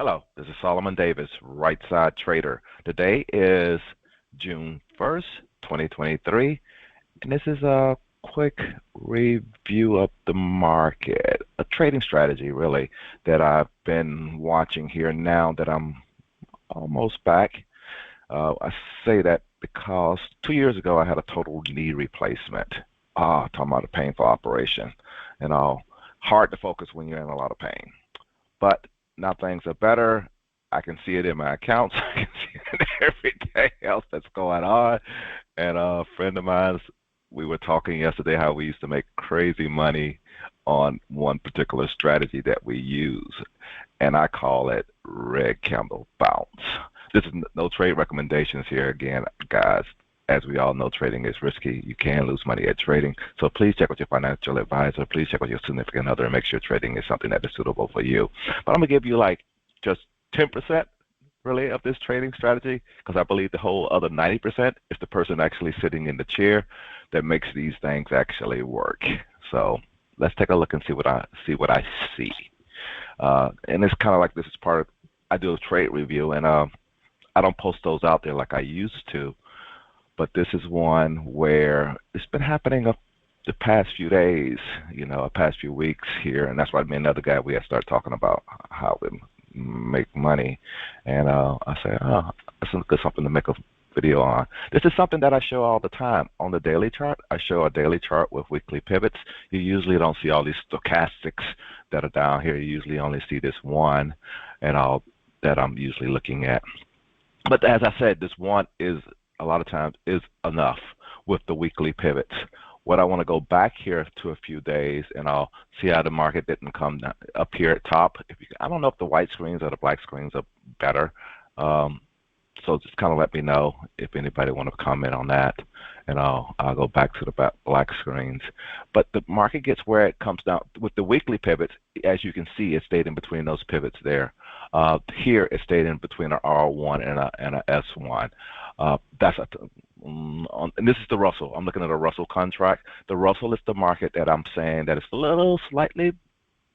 Hello, this is Solomon Davis, Right Side Trader. Today is June 1st, 2023, and this is a quick review of the market, a trading strategy really that I've been watching here now that I'm almost back. I say that because 2 years ago I had a total knee replacement. Talking about a painful operation and all. Hard to focus when you're in a lot of pain. But now things are better. I can see it in my accounts. I can see it in everything else that's going on. And a friend of mine, we were talking yesterday how we used to make crazy money on one particular strategy that we use, and I call it red candle bounce. This is no trade recommendations here again, guys. As we all know, trading is risky. You can lose money at trading. So please check with your financial advisor. Please check with your significant other and make sure trading is something that is suitable for you. But I'm going to give you like just 10% really of this trading strategy because I believe the whole other 90% is the person actually sitting in the chair that makes these things actually work. So let's take a look and see what I see. And it's kind of like this is part of, I do a trade review, and I don't post those out there like I used to. But this is one where it's been happening the past few days, past few weeks here, and that's why me and another guy we had started talking about how we make money, and I say, that's something to make a video on. This is something that I show all the time on the daily chart. I show a daily chart with weekly pivots. You usually don't see all these stochastics that are down here. You usually only see this one, and all that I'm usually looking at. But as I said, this one is a lot of times is enough with the weekly pivots. What I want to go back here to a few days, and I'll see how the market didn't come down, up here at top. I don't know if the white screens or the black screens are better. So just kind of let me know if anybody want to comment on that, and I'll go back to the black screens. But the market gets where it comes down with the weekly pivots. As you can see, it stayed in between those pivots there. Here it stayed in between an R1 and a S1. And this is the Russell. I'm looking at a Russell contract. The Russell is the market that I'm saying that is a little slightly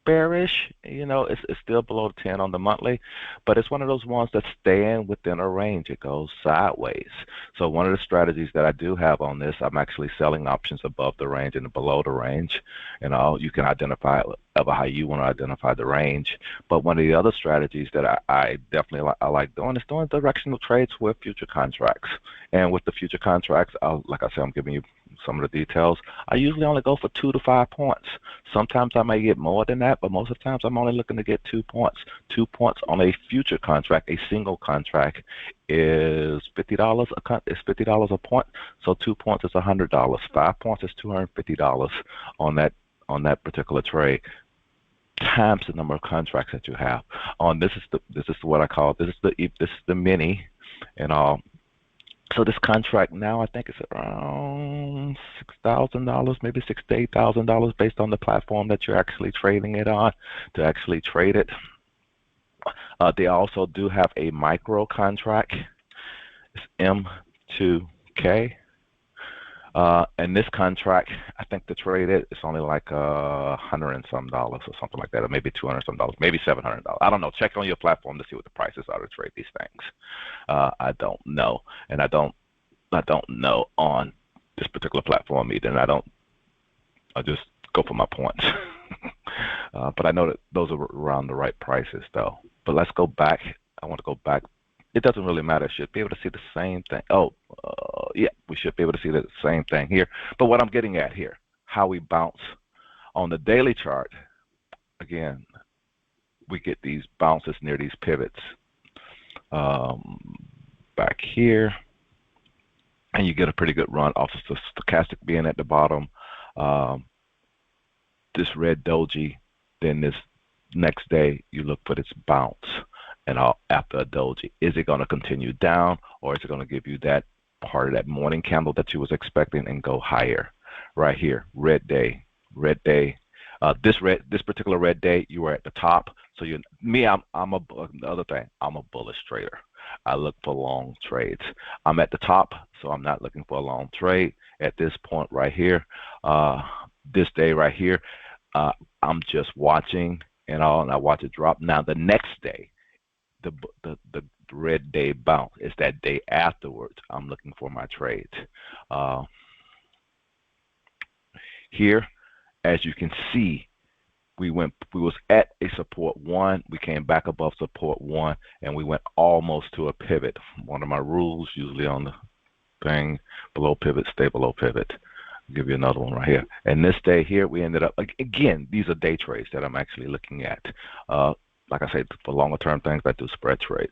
bearish. It's still below 10 on the monthly, but it's one of those ones that's staying within a range. It goes sideways. So one of the strategies that I do have on this, I'm actually selling options above the range and below the range. You can identify it how you want to identify the range. But one of the other strategies that I definitely like doing is doing directional trades with future contracts. And with the future contracts, like I said, I'm giving you some of the details. I usually only go for 2 to 5 points. Sometimes I may get more than that, but most of the times I'm only looking to get 2 points. 2 points on a future contract, a single contract, is $50 a point. So 2 points is $100. 5 points is $250 on that particular trade, times the number of contracts that you have. This is what I call this is the mini, and all. So this contract now, I think it's around $6,000, maybe $6,000 to $8,000, based on the platform that you're actually trading it on to actually trade it. They also do have a micro contract. It's M2K. And this contract, I think to trade it's only like $100 and some or something like that, or maybe $200 some, maybe $700. I don't know. Check on your platform to see what the prices are to trade these things. I don't know, and I don't know on this particular platform either. And I just go for my points. But I know that those are around the right prices though. But let's go back. I want to go back. It doesn't really matter. Should be able to see the same thing. Yeah, we should be able to see the same thing here. But what I'm getting at here, how we bounce on the daily chart, again, we get these bounces near these pivots back here, and you get a pretty good run off of the stochastic being at the bottom. This red doji, then this next day you look for this bounce. And after a doji, is it going to continue down, or is it going to give you that part of that morning candle that you was expecting and go higher? Right here, red day. This particular red day, you were at the top. So the other thing, I'm a bullish trader. I look for long trades. I'm at the top, so I'm not looking for a long trade at this point right here. This day right here, I'm just watching and I watch it drop. Now the next day, the red day bounce. It's that day afterwards I'm looking for my trades. Uh, Here, as you can see, we was at a support one, we came back above support one, and we went almost to a pivot. One of my rules usually on the thing, below pivot, stay below pivot. I'll give you another one right here. And this day here, we ended up, again, these are day trades that I'm actually looking at. Like I said, for longer term things, I do spread trades.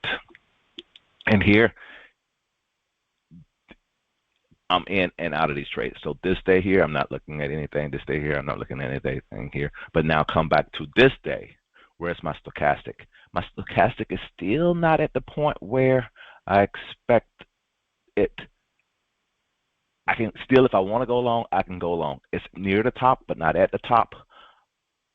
And here, I'm in and out of these trades. So this day here, I'm not looking at anything. This day here, I'm not looking at anything here. But now come back to this day. Where's my stochastic? My stochastic is still not at the point where I expect it. I can still, if I want to go long, I can go long. It's near the top, but not at the top.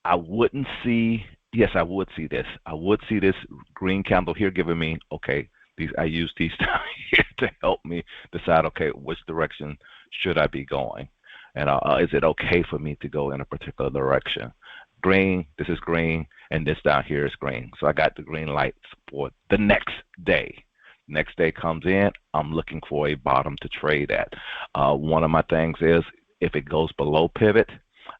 I wouldn't see, yes, I would see this. I would see this green candle here giving me, okay, I use these down here to help me decide, okay, which direction should I be going? And is it okay for me to go in a particular direction? Green, this is green, and this down here is green. So I got the green lights for the next day. Next day comes in, I'm looking for a bottom to trade at. One of my things is if it goes below pivot,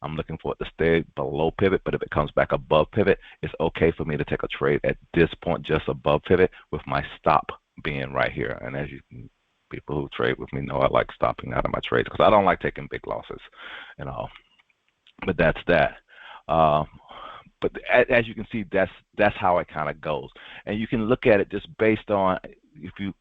I'm looking for it to stay below pivot, but if it comes back above pivot, it's okay for me to take a trade at this point just above pivot with my stop being right here. And as you people who trade with me know, I like stopping out of my trades because I don't like taking big losses, you know. But that's that. But as you can see, that's how it kind of goes. And you can look at it just based on if you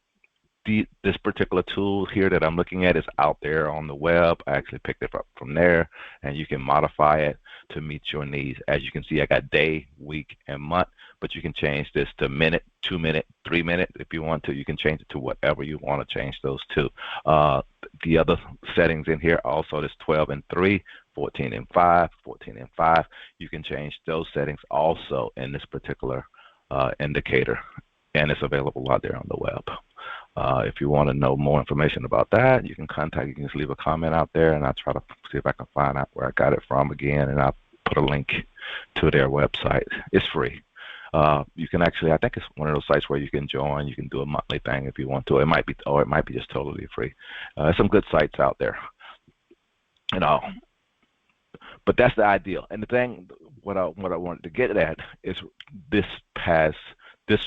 this particular tool here that I'm looking at is out there on the web. I actually picked it up from there, and you can modify it to meet your needs. As you can see, I got day, week, and month, but you can change this to minute, 2 minute, 3 minute if you want to. You can change it to whatever you want to change those to. The other settings in here also is 12 and 3, 14 and 5, 14 and 5. You can change those settings also in this particular indicator, and it's available out there on the web. If you want to know more information about that, you can just leave a comment out there, and I'll try to see if I can find out where I got it from again, and I'll put a link to their website. It's free. You can actually, I think it's one of those sites where you can join, you can do a monthly thing if you want to. It might be, or it might be just totally free. Some good sites out there, you know. But that's the ideal. And the thing, what I wanted to get at is this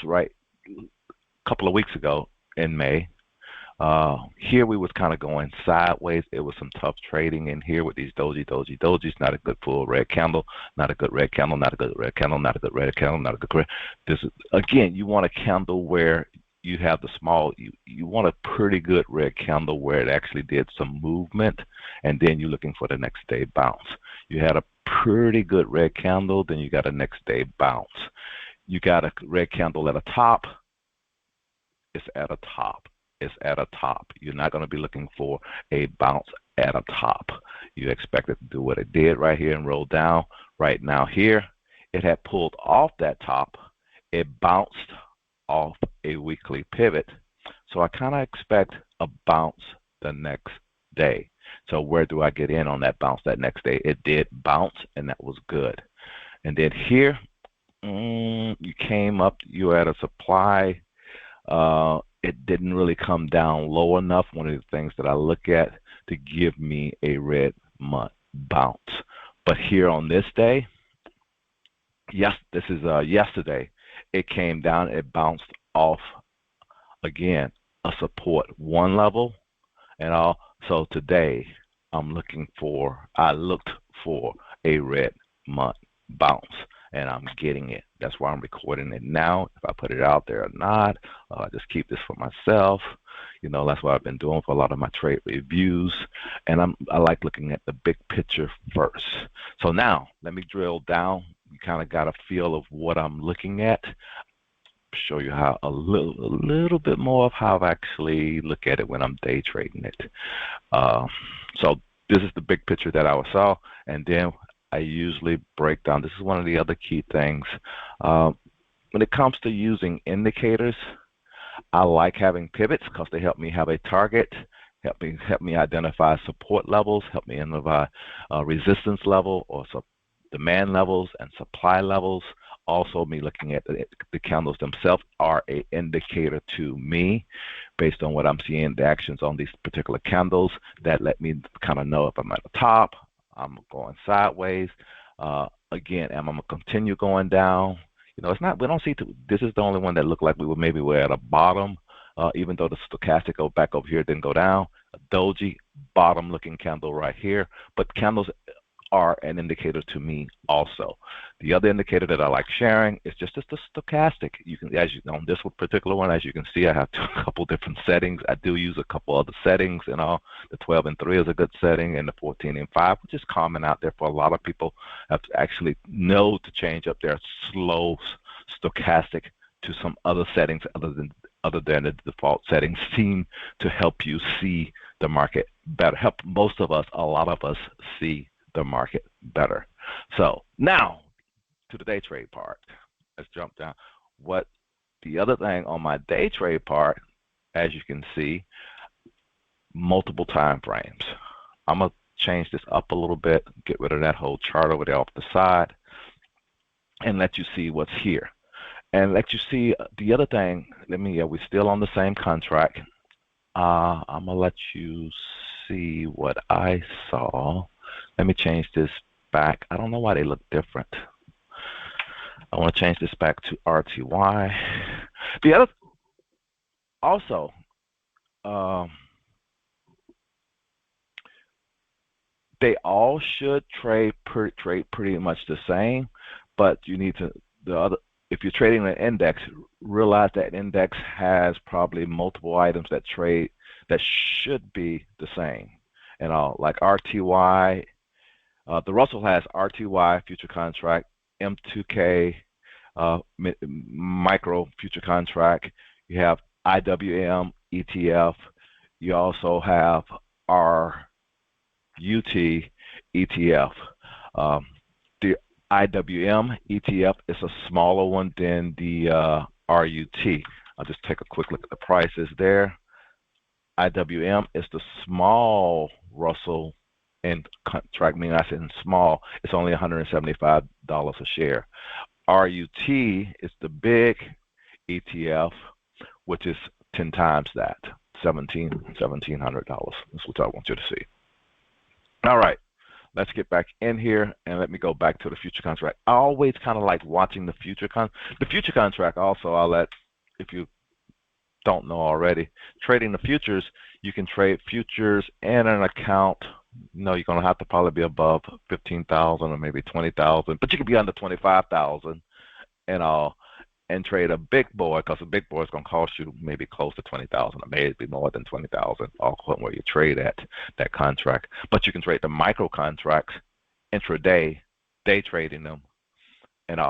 right couple of weeks ago in May. Here we was kind of going sideways. It was some tough trading in here with these dojis. Not a good full red candle, not a good red candle, not a good red candle, not a good red candle, not a good red. This is, again, you want a candle where you have the small, you want a pretty good red candle where it actually did some movement, and then you're looking for the next day bounce. You had a pretty good red candle, then you got a next day bounce. You got a red candle at a top. It's at a top. It's at a top. You're not going to be looking for a bounce at a top. You expect it to do what it did right here and roll down. Right now here, it had pulled off that top. It bounced off a weekly pivot. So I kind of expect a bounce the next day. So where do I get in on that bounce that next day? It did bounce, and that was good. And then here, you came up, you had a supply. It didn't really come down low enough, one of the things that I look at, to give me a red month bounce. But here on this day, yes, this is yesterday, it came down, it bounced off again a support one level, and all. So today I looked for a red month bounce, and I'm getting it. That's why I'm recording it now. If I put it out there or not, I just keep this for myself. You know, that's what I've been doing for a lot of my trade reviews, and I like looking at the big picture first. So now let me drill down. You kind of got a feel of what I'm looking at. Show you how a little bit more of how I actually look at it when I'm day trading it. So this is the big picture that I saw, and then I usually break down. This is one of the other key things. When it comes to using indicators, I like having pivots because they help me have a target, help me identify support levels, help me identify resistance level or demand levels and supply levels. Also, me looking at the candles themselves are a indicator to me based on what I'm seeing, the actions on these particular candles that let me kind of know if I'm at the top, I'm going sideways. Again, am I going to continue going down? It's not, we don't see, this is the only one that looked like we're at a bottom, even though the stochastic go back over here didn't go down. A doji bottom looking candle right here, but candles are an indicator to me also. The other indicator that I like sharing is just the stochastic. You can, as you know, on this particular one, as you can see, I have a couple different settings. I do use a couple other settings and all. The 12 and 3 is a good setting, and the 14 and 5, which is common out there for a lot of people, have to actually know to change up their slow stochastic to some other settings other than the default settings seem to help you see the market better. Help most of us, a lot of us, see the market better. So now to the day trade part. Let's jump down. What the other thing on my day trade part, as you can see, multiple time frames. I'm gonna change this up a little bit, get rid of that whole chart over there off the side, and let you see what's here. And let you see the other thing. We're still on the same contract. I'm gonna let you see what I saw. Let me change this back. I don't know why they look different. I want to change this back to RTY. The other, also, they all should trade pretty much the same, but you need to if you're trading an index, realize that index has probably multiple items that should be the same. And all like RTY. The Russell has RTY future contract, M2K micro future contract. You have IWM ETF. You also have RUT ETF. The IWM ETF is a smaller one than the RUT. I'll just take a quick look at the prices there. IWM is the small Russell and contract, meaning I said small, it's only $175 a share. RUT is the big ETF, which is 10 times that, $1,700. That's what I want you to see. All right, let's get back in here and let me go back to the future contract. I always kind of like watching the future contract. Also, I'll let, if you don't know already, trading the futures, you can trade futures in an account. You're going to have to probably be above 15,000 or maybe 20,000, but you can be under 25,000 and trade a big boy, because a big boy is going to cost you maybe close to 20,000 or maybe more than 20,000, all where you trade at that contract. But you can trade the micro contracts intraday, day trading them, and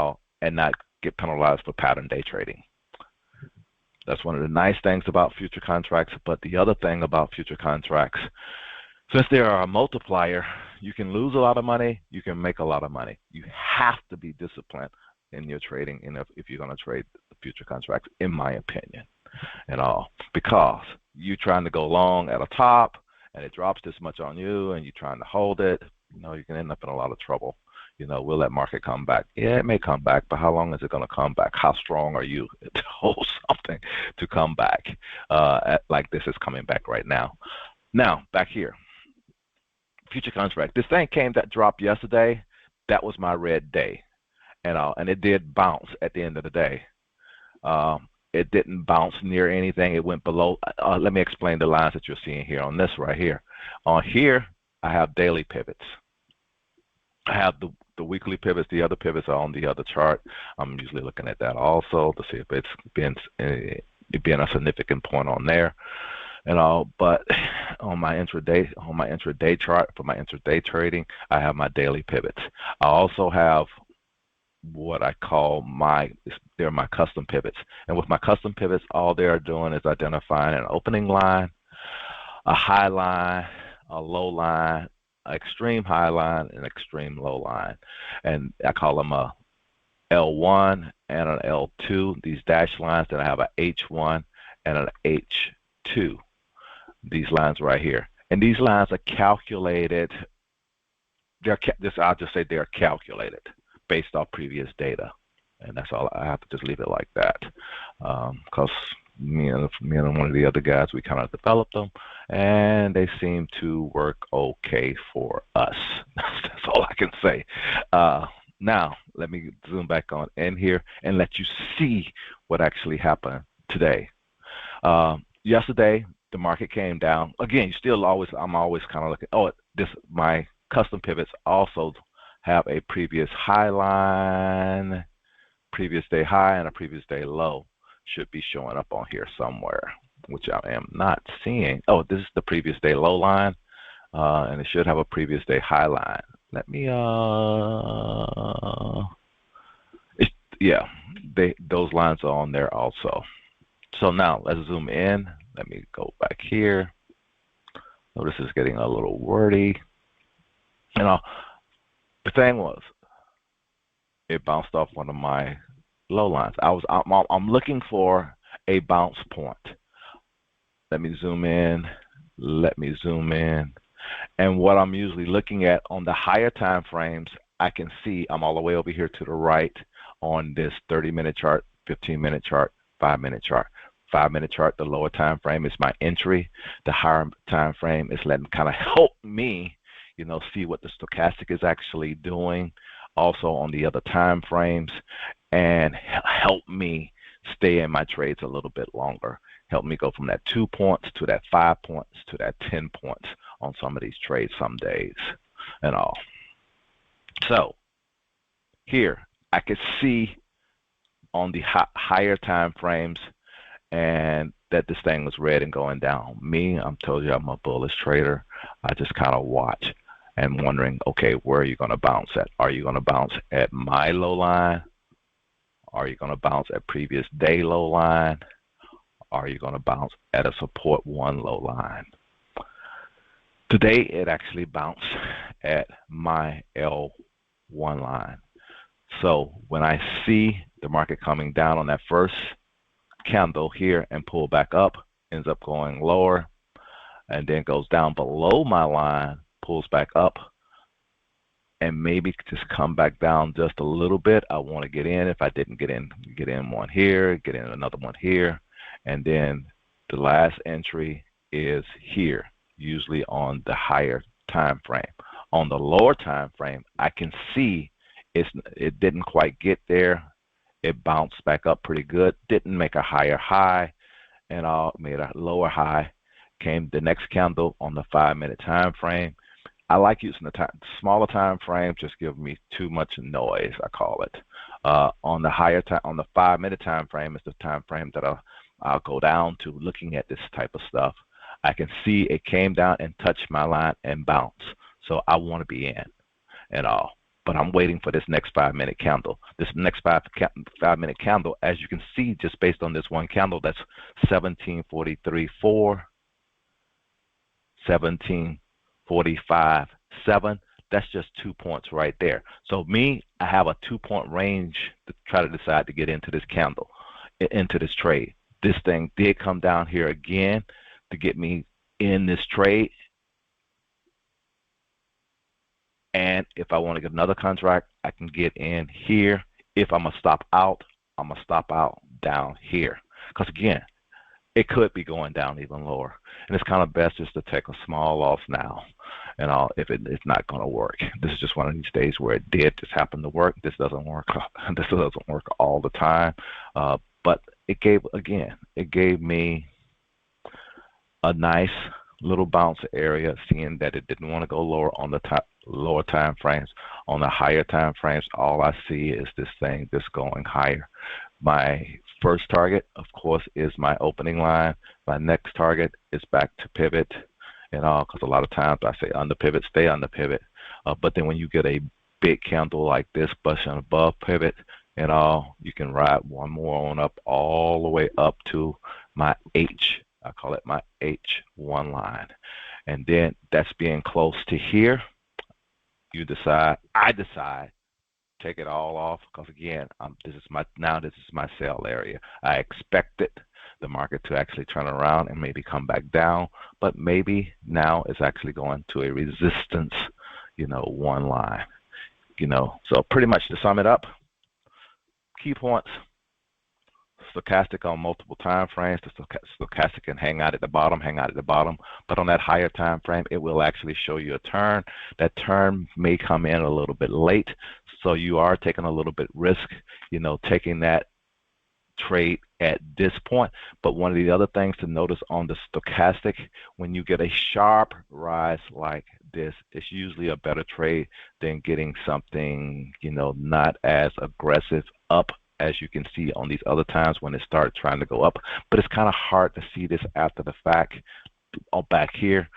not get penalized for pattern day trading. That's one of the nice things about future contracts. But the other thing about future contracts, since they are a multiplier, you can lose a lot of money, you can make a lot of money. You have to be disciplined in your trading, if you're going to trade the future contracts, in my opinion, because you're trying to go long at a top and it drops this much on you and you're trying to hold it, you can end up in a lot of trouble. Will that market come back? Yeah, it may come back, but how long is it going to come back? How strong are you to hold something to come back like this is coming back right now? Now, back here, future contract. This thing that dropped yesterday. That was my red day, and it did bounce at the end of the day. It didn't bounce near anything. It went below. Let me explain the lines that you're seeing here on this right here. On here, I have daily pivots. I have the weekly pivots. The other pivots are on the other chart. I'm usually looking at that also to see if it's been a significant point on there. But on my intraday chart for my intraday trading, I have my daily pivots. I also have what I call they're my custom pivots. And with my custom pivots, all they are doing is identifying an opening line, a high line, a low line, an extreme high line, and extreme low line. And I call them a L1 and an L2. These dashed lines, then I have an H1 and an H2. These lines right here. And these lines are calculated. I'll just say they're calculated based off previous data. and that's all. I have to just leave it like that, because me and one of the other guys, we kind of developed them, and they seem to work okay for us. That's all I can say. Now let me zoom back on in here and let you see what actually happened today. Yesterday, the market came down. Again, you still always, I'm always kind of looking. Oh, this my custom pivots also have a previous high line, previous day high, and a previous day low. Should be showing up on here somewhere, which I am not seeing. Oh, this is the previous day low line, and it should have a previous day high line. Let me, yeah, those lines are on there also. So now let's zoom in. Let me go back here. So this is getting a little wordy. You know, the thing was, it bounced off one of my low lines. I'm looking for a bounce point. Let me zoom in. Let me zoom in. And what I'm usually looking at on the higher time frames, I can see I'm all the way over here to the right on this 30-minute chart, 15-minute chart, 5-minute chart. 5-minute chart, the lower time frame is my entry. The higher time frame is letting kind of help me, see what the stochastic is actually doing. Also on the other time frames, and help me stay in my trades a little bit longer. Help me go from that 2 points to that 5 points to that 10 points on some of these trades some days and all. So here I could see on the higher time frames and that this thing was red and going down. I'm told you I'm a bullish trader. I just kind of watch and wondering, okay, where are you going to bounce at? Are you going to bounce at my low line? Are you going to bounce at previous day low line? Are you going to bounce at a support 1 low line? Today, it actually bounced at my L1 line. So when I see the market coming down on that first candle here and pull back up, ends up going lower, and then goes down below my line, pulls back up, and maybe just come back down just a little bit. I want to get in. If I didn't get in one here, get in another one here, and then the last entry is here, usually on the higher time frame. On the lower time frame, I can see it didn't quite get there. It bounced back up pretty good, didn't make a higher high, and made a lower high. Came the next candle on the 5-minute time frame. I like using the smaller time frame, just give me too much noise, I call it. On the higher time, on the 5-minute time frame is the time frame that I'll go down to looking at this type of stuff. I can see it came down and touched my line and bounced. So I want to be in and all. But I'm waiting for this next 5-minute candle. This next 5-minute candle, as you can see, just based on this one candle, that's 1743.4, 1745.7. That's just 2 points right there. So I have a 2-point range to try to decide to get into this candle, into this trade. This thing did come down here again to get me in this trade. And if I want to get another contract, I can get in here. If I'm going to stop out, I'm going to stop out down here. Because again, it could be going down even lower. And it's kind of best just to take a small loss now and all if it's not going to work. This is just one of these days where it did just happen to work. This doesn't work. This doesn't work all the time. But it gave me a nice little bounce area, seeing that it didn't want to go lower on the lower time frames. On the higher time frames, all I see is this thing just going higher. My first target, of course, is my opening line. My next target is back to pivot and all, because a lot of times I say under pivot, stay under pivot. But then when you get a big candle like this pushing above pivot and all, you can ride one more on up all the way up to my H. I call it my H1 line. And then that's being close to here. I decide, take it all off, because again, this is my sell area. I expected the market to actually turn around and maybe come back down, but maybe now it's actually going to a resistance, one line, So pretty much to sum it up, key points. Stochastic on multiple time frames. The stochastic can hang out at the bottom, but on that higher time frame, it will actually show you a turn. That turn may come in a little bit late, so you are taking a little bit risk, taking that trade at this point. But one of the other things to notice on the stochastic, when you get a sharp rise like this, it's usually a better trade than getting something, not as aggressive up as you can see on these other times when it started trying to go up. But it's kind of hard to see this after the fact back here.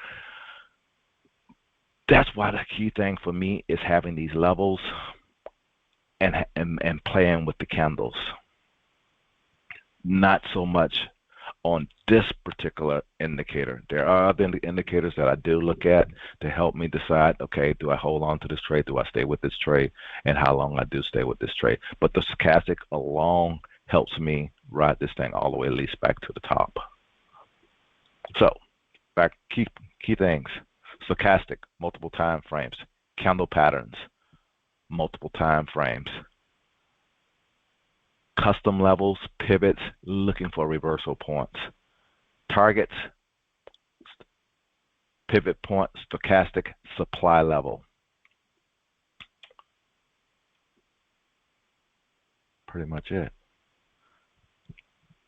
That's why the key thing for me is having these levels and playing with the candles. Not so much on this particular indicator. There are other indicators that I do look at to help me decide, okay, do I hold on to this trade? Do I stay with this trade? And how long I do stay with this trade. But the stochastic alone helps me ride this thing all the way at least back to the top. So, back key things. Stochastic, multiple time frames. Candle patterns, multiple time frames. Custom levels, pivots, looking for reversal points. Targets, pivot point, stochastic, supply level. Pretty much it.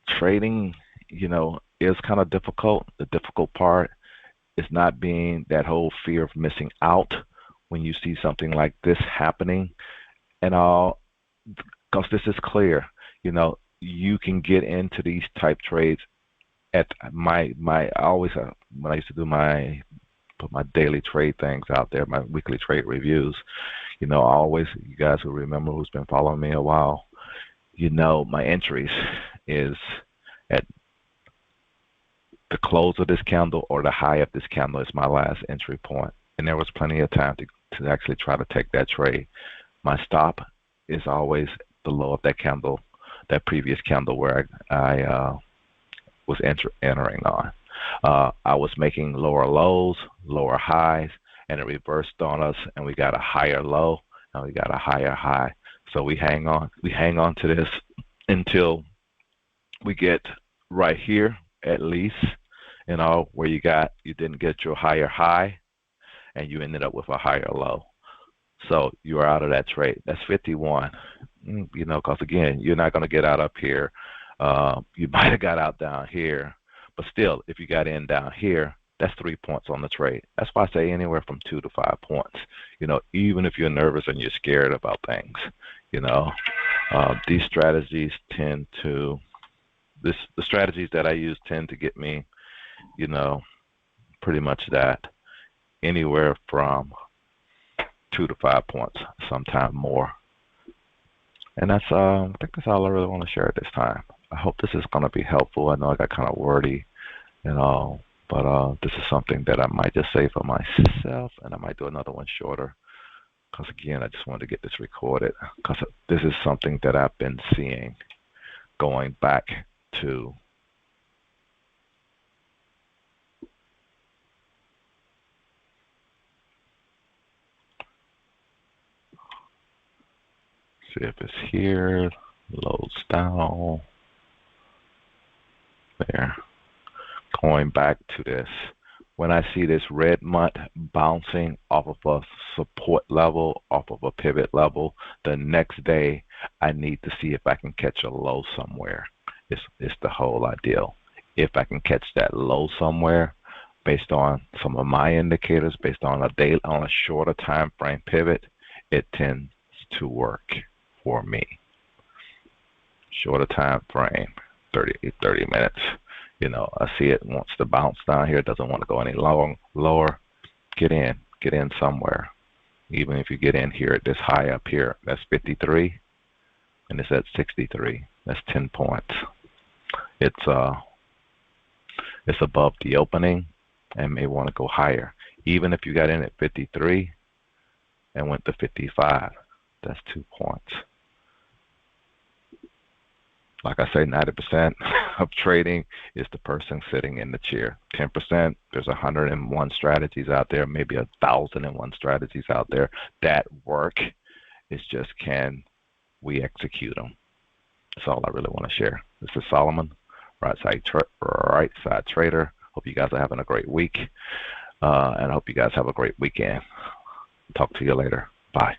Trading, is kind of difficult. The difficult part is not being that whole fear of missing out when you see something like this happening and all, because this is clear. You can get into these type trades at my always when I used to do put my daily trade things out there, my weekly trade reviews. Always, you guys who remember who's been following me a while, my entries is at the close of this candle or the high of this candle is my last entry point, and there was plenty of time to actually try to take that trade. My stop is always the low of that candle, that previous candle where I was entering on. I was making lower lows, lower highs, and it reversed on us, and we got a higher low, and we got a higher high. So we hang on to this until we get right here, at least, where you didn't get your higher high, and you ended up with a higher low. So you are out of that trade. That's 51. Because again, you're not going to get out up here. You might have got out down here, but still, if you got in down here, that's 3 points on the trade. That's why I say anywhere from 2 to 5 points. Even if you're nervous and you're scared about things, these strategies the strategies that I use tend to get me, pretty much that anywhere from 2 to 5 points, sometime more. And I think that's all I really want to share at this time. I hope this is going to be helpful. I know I got kind of wordy and all, but this is something that I might just say for myself, and I might do another one shorter. Because again, I just wanted to get this recorded because this is something that I've been seeing going back to see if it's here, loads down, there. Going back to this, when I see this red month bouncing off of a support level, off of a pivot level, the next day I need to see if I can catch a low somewhere. It's the whole ideal. If I can catch that low somewhere, based on some of my indicators, based on a shorter time frame pivot, it tends to work for me. Shorter time frame, 30 minutes. I see it wants to bounce down here. It doesn't want to go any lower. Get in somewhere. Even if you get in here at this high up here, that's 53, and it's at 63. That's 10 points. It's above the opening and may want to go higher. Even if you got in at 53 and went to 55, that's 2 points. Like I say, 90% of trading is the person sitting in the chair. 10%, there's 101 strategies out there, maybe 1,001 strategies out there that work. It's just, can we execute them? That's all I really want to share. This is Solomon, right side trader. Hope you guys are having a great week, and I hope you guys have a great weekend. Talk to you later. Bye.